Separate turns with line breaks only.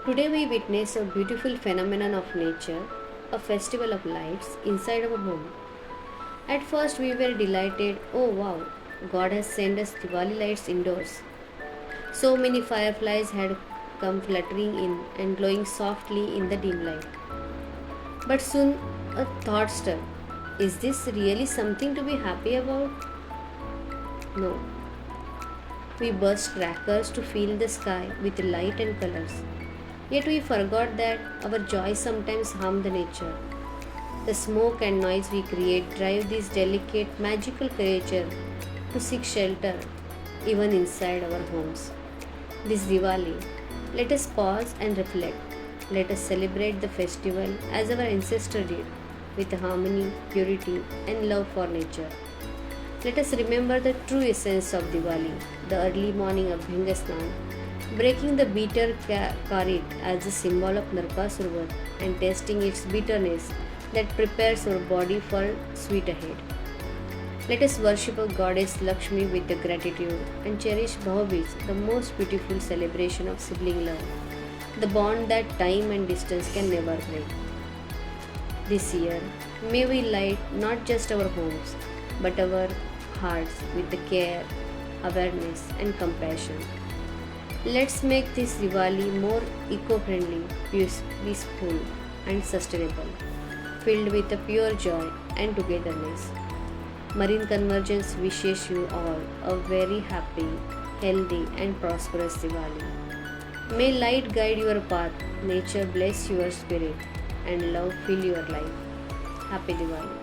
Today we witness a beautiful phenomenon of nature, a festival of lights inside our home. At first we were delighted, oh wow, God has sent us Diwali lights indoors. So many fireflies had come fluttering in and glowing softly in the dim light. But soon a thought struck. Is this really something to be happy about? No. We burst crackers to fill the sky with light and colors. Yet we forgot that our joy sometimes harm the nature. The smoke and noise we create drive this delicate, magical creature to seek shelter even inside our homes. This Diwali, let us pause and reflect. Let us celebrate the festival as our ancestors did, with harmony, purity, and love for nature. Let us remember the true essence of Diwali, the early morning of Bhingasnan, breaking the bitter karit as a symbol of Narkasura and tasting its bitterness that prepares our body for sweet ahead. Let us worship our goddess Lakshmi with the gratitude and cherish 𝐿, the most beautiful celebration of sibling love, the bond that time and distance can never break. This year, may we light not just our homes, but our hearts with the care, awareness, and compassion. Let's make this Diwali more eco-friendly, peaceful, and sustainable, filled with a pure joy and togetherness. Marine Convergence wishes you all a very happy, healthy, and prosperous Diwali. May light guide your path, nature bless your spirit, and love fill your life. Happy Diwali!